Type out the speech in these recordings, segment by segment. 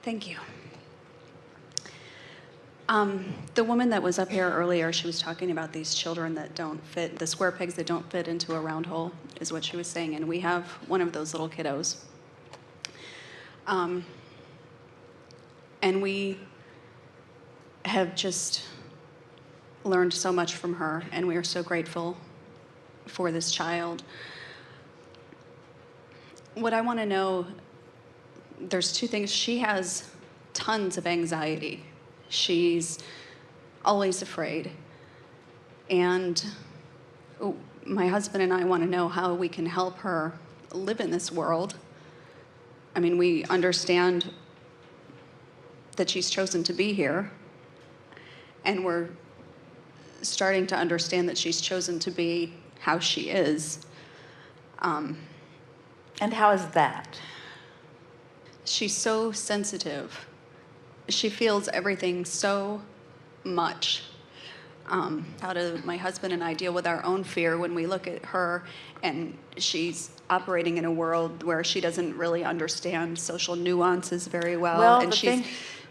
Thank you. The woman that was up here earlier, she was talking about these children that don't fit, the square pegs that don't fit into a round hole, is what she was saying. And we have one of those little kiddos. And we have just learned so much from her, and we are so grateful for this child. What I want to know, there's two things. She has tons of anxiety. She's always afraid. And my husband and I want to know how we can help her live in this world. I mean, we understand that she's chosen to be here, and we're starting to understand that she's chosen to be how she is. And how is that? She's so sensitive. She feels everything so much. How do my husband and I deal with our own fear when we look at her and she's operating in a world where she doesn't really understand social nuances very well, and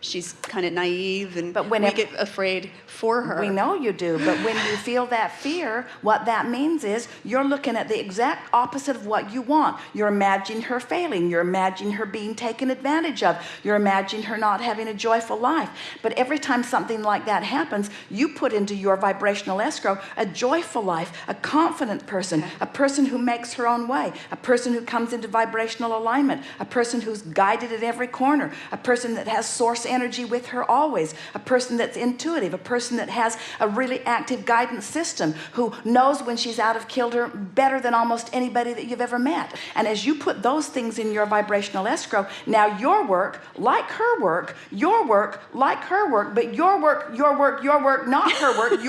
she's kind of naive, and we get afraid for her. We know you do, but when you feel that fear, what that means is you're looking at the exact opposite of what you want. You're imagining her failing. You're imagining her being taken advantage of. You're imagining her not having a joyful life. But every time something like that happens, you put into your vibrational escrow a joyful life, a confident person, a person who makes her own way, a person who comes into vibrational alignment, a person who's guided at every corner, a person that has source energy with her always, a person that's intuitive, a person that has a really active guidance system, who knows when she's out of kilter better than almost anybody that you've ever met. And as you put those things in your vibrational escrow, now your work, like her work, your work, like her work, but your work, not her work,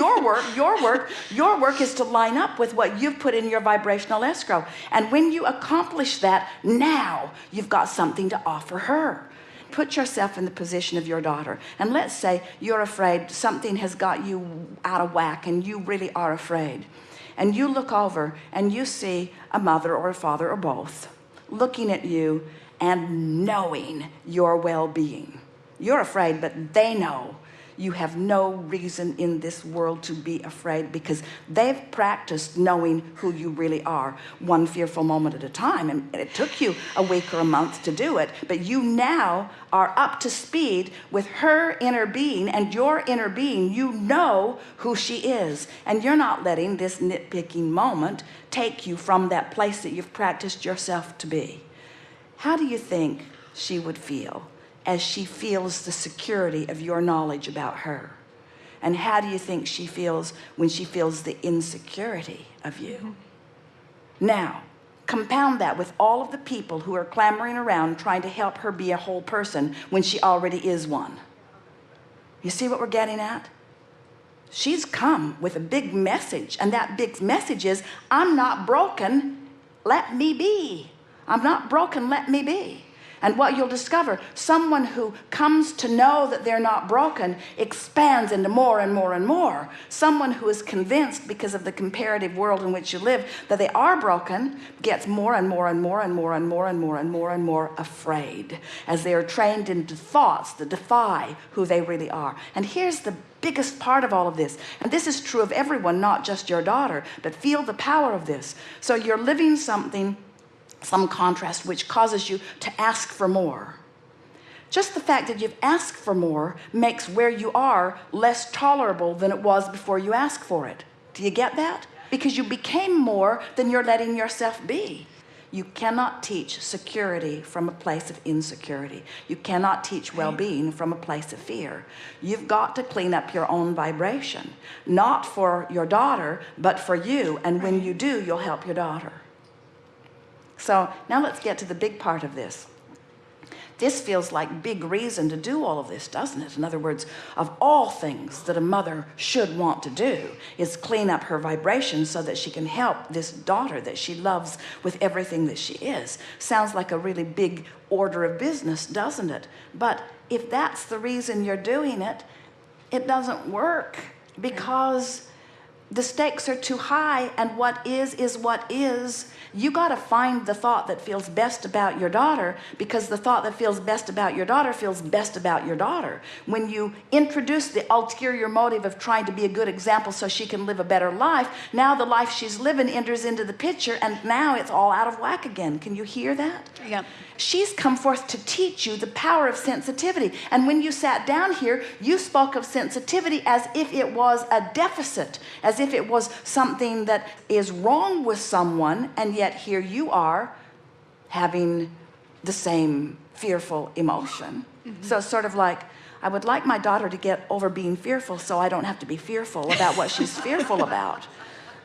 your work is to line up with what you've put in your vibrational escrow. And when you accomplish that, now you've got something to offer her. Put yourself in the position of your daughter. And let's say you're afraid something has got you out of whack and you really are afraid. And you look over and you see a mother or a father or both looking at you and knowing your well-being. You're afraid, but they know you have no reason in this world to be afraid, because they've practiced knowing who you really are, one fearful moment at a time. And it took you a week or a month to do it, but you now are up to speed with her inner being and your inner being. You know who she is, and you're not letting this nitpicking moment take you from that place that you've practiced yourself to be. How do you think she would feel as she feels the security of your knowledge about her? And how do you think she feels when she feels the insecurity of you? Mm-hmm. Now, compound that with all of the people who are clamoring around trying to help her be a whole person when she already is one. You see what we're getting at? She's come with a big message, and that big message is, I'm not broken, let me be. I'm not broken, let me be. And what you'll discover, someone who comes to know that they're not broken expands into more and more and more. Someone who is convinced, because of the comparative world in which you live, that they are broken gets more and more and more and more and more and more and more and more afraid, as they are trained into thoughts that defy who they really are. And here's the biggest part of all of this, and this is true of everyone, not just your daughter, but feel the power of this. So you're living something, some contrast, which causes you to ask for more. Just the fact that you've asked for more makes where you are less tolerable than it was before you asked for it. Do you get that? Because you became more than you're letting yourself be. You cannot teach security from a place of insecurity. You cannot teach well-being from a place of fear. You've got to clean up your own vibration, not for your daughter, but for you. And when you do, you'll help your daughter. So now let's get to the big part of this. This feels like big reason to do all of this, doesn't it? In other words, of all things that a mother should want to do is clean up her vibration so that she can help this daughter that she loves with everything that she is. Sounds like a really big order of business, doesn't it? But if that's the reason you're doing it, it doesn't work, because the stakes are too high, and what is what is. You got to find the thought that feels best about your daughter, because the thought that feels best about your daughter feels best about your daughter. When you introduce the ulterior motive of trying to be a good example so she can live a better life, now the life she's living enters into the picture, and now it's all out of whack again. Can you hear that? Yeah. She's come forth to teach you the power of sensitivity. And when you sat down here, you spoke of sensitivity as if it was a deficit, as if it was something that is wrong with someone, and yet here you are having the same fearful emotion. So it's sort of like, I would like my daughter to get over being fearful so I don't have to be fearful about what she's fearful about.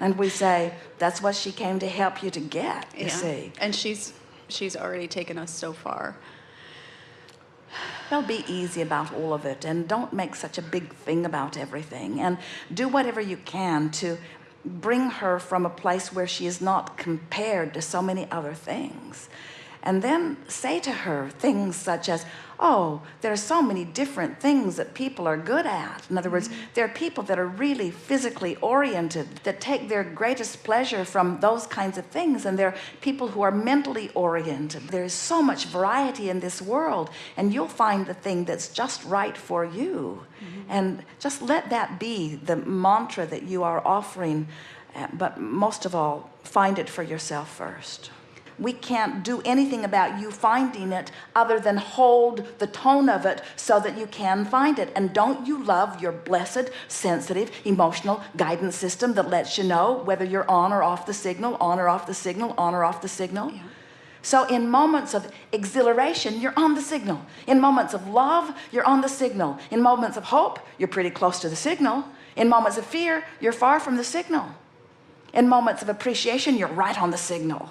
And we say, that's what she came to help you to get, you see. And she's already taken us so far. Well, be easy about all of it, and don't make such a big thing about everything, and do whatever you can to bring her from a place where she is not compared to so many other things. And then say to her things such as, oh, there are so many different things that people are good at. In other words, there are people that are really physically oriented, that take their greatest pleasure from those kinds of things. And there are people who are mentally oriented. There is so much variety in this world, and you'll find the thing that's just right for you. And just let that be the mantra that you are offering. But most of all, find it for yourself first. We can't do anything about you finding it other than hold the tone of it so that you can find it. And don't you love your blessed, sensitive, emotional guidance system that lets you know whether you're on or off the signal, on or off the signal, on or off the signal? Yeah. So in moments of exhilaration, you're on the signal. In moments of love, you're on the signal. In moments of hope, you're pretty close to the signal. In moments of fear, you're far from the signal. In moments of appreciation, you're right on the signal.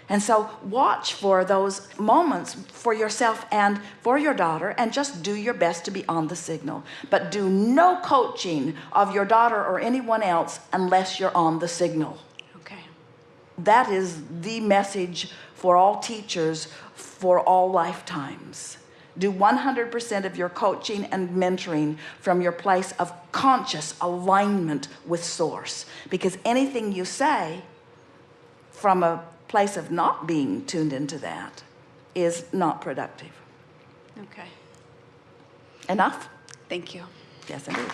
And so watch for those moments for yourself and for your daughter, and just do your best to be on the signal. But do no coaching of your daughter or anyone else unless you're on the signal. Okay. That is the message for all teachers for all lifetimes. Do 100% of your coaching and mentoring from your place of conscious alignment with Source. Because anything you say from a place of not being tuned into that is not productive. Okay. Enough? Thank you. Yes, indeed.